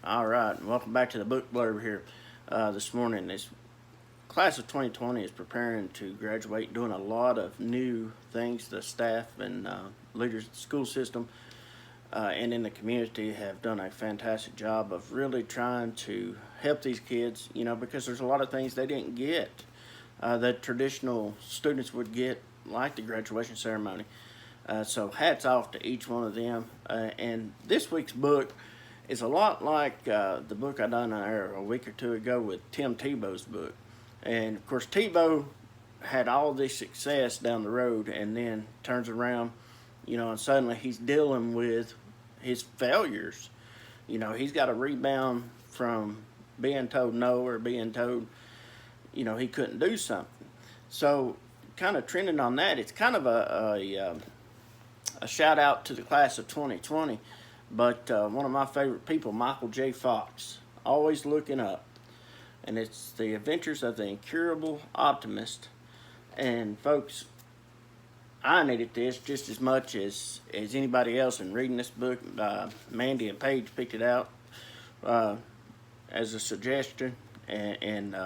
All right, welcome back to the book blurb here. This morning, this class of 2020 is preparing to graduate, doing a lot of new things. The staff and leaders of the school system and in the community have done a fantastic job of really trying to help these kids, because there's a lot of things they didn't get that traditional students would get, like the graduation ceremony. So hats off to each one of them. And this week's book is a lot like the book I done a week or two ago with Tim Tebow's book. And of course, Tebow had all this success down the road and then turns around, and suddenly he's dealing with his failures. He's got to rebound from being told no or being told, he couldn't do something. So, kind of trending on that, it's kind of a shout out to the class of 2020. But one of my favorite people, Michael J. Fox, always looking up. And it's the adventures of the incurable optimist. And folks, I needed this just as much as anybody else in reading this book. Mandy and Paige picked it out as a suggestion. And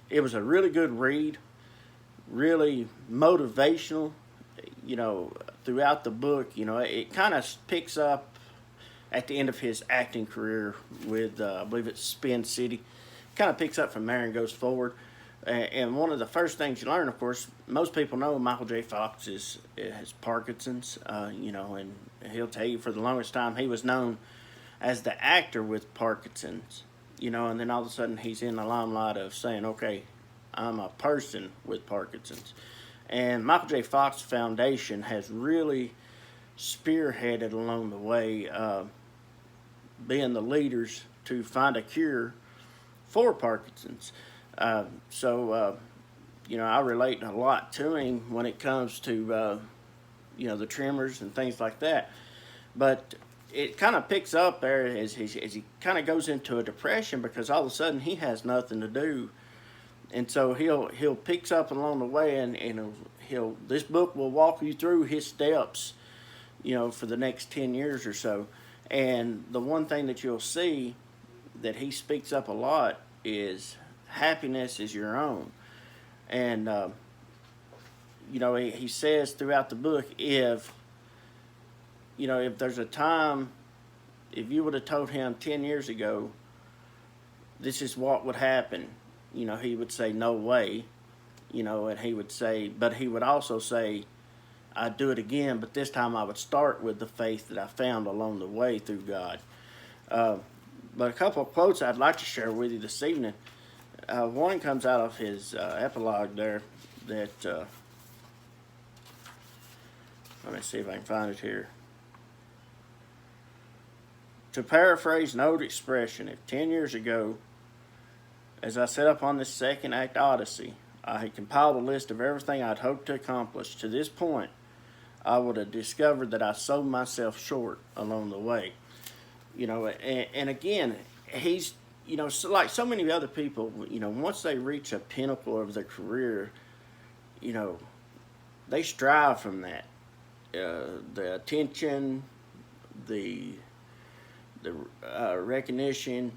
it was a really good read, really motivational, throughout the book. It kind of picks up at the end of his acting career with, I believe it's Spin City. Kind of picks up from there and goes forward. And one of the first things you learn, of course, most people know Michael J. Fox has Parkinson's, and he'll tell you for the longest time he was known as the actor with Parkinson's, and then all of a sudden he's in the limelight of saying, okay, I'm a person with Parkinson's. And Michael J. Fox Foundation has really spearheaded along the way, being the leaders to find a cure for Parkinson's. So I relate a lot to him when it comes to, the tremors and things like that. But it kind of picks up there as he kind of goes into a depression because all of a sudden he has nothing to do. And so he'll picks up along the way, and this book will walk you through his steps, for the next 10 years or so. And the one thing that you'll see that he speaks up a lot is happiness is your own. And, he says throughout the book, if there's a time, if you would have told him 10 years ago, this is what would happen, he would say, no way, and he would say, but he would also say, I'd do it again, but this time I would start with the faith that I found along the way through God. But a couple of quotes I'd like to share with you this evening. One comes out of his epilogue there that, let me see if I can find it here. To paraphrase an old expression, if 10 years ago, as I set up on this second act odyssey, I had compiled a list of everything I'd hoped to accomplish to this point, I would have discovered that I sold myself short along the way. And again, he's, like so many other people, once they reach a pinnacle of their career, they strive from that. The attention, the recognition,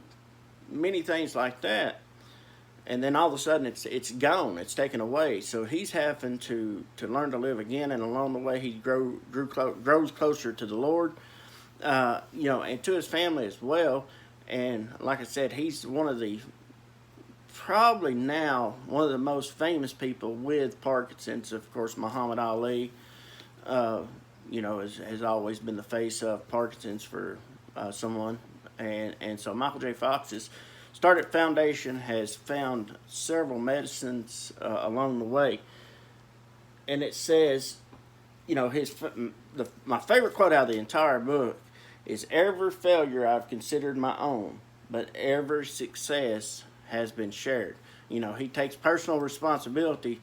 many things like that. And then all of a sudden it's gone, it's taken away. So he's having to learn to live again, and along the way he grows closer to the Lord, and to his family as well. And like I said, he's probably now one of the most famous people with Parkinson's. Of course, Muhammad Ali, has always been the face of Parkinson's for someone. And so Michael J. Fox has started foundation, has found several medicines along the way. And it says, my favorite quote out of the entire book is, every failure I've considered my own, but every success has been shared. He takes personal responsibility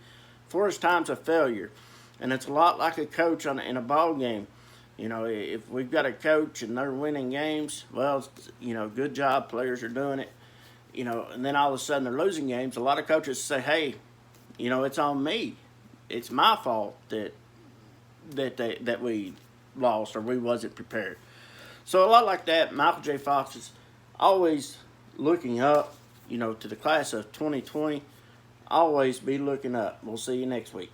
for his times of failure. And it's a lot like a coach in a ball game. If we've got a coach and they're winning games, well, good job, players are doing it. And then all of a sudden they're losing games. A lot of coaches say, hey, it's on me. It's my fault that we lost or we wasn't prepared. So a lot like that, Michael J. Fox is always looking up, to the class of 2020. Always be looking up. We'll see you next week.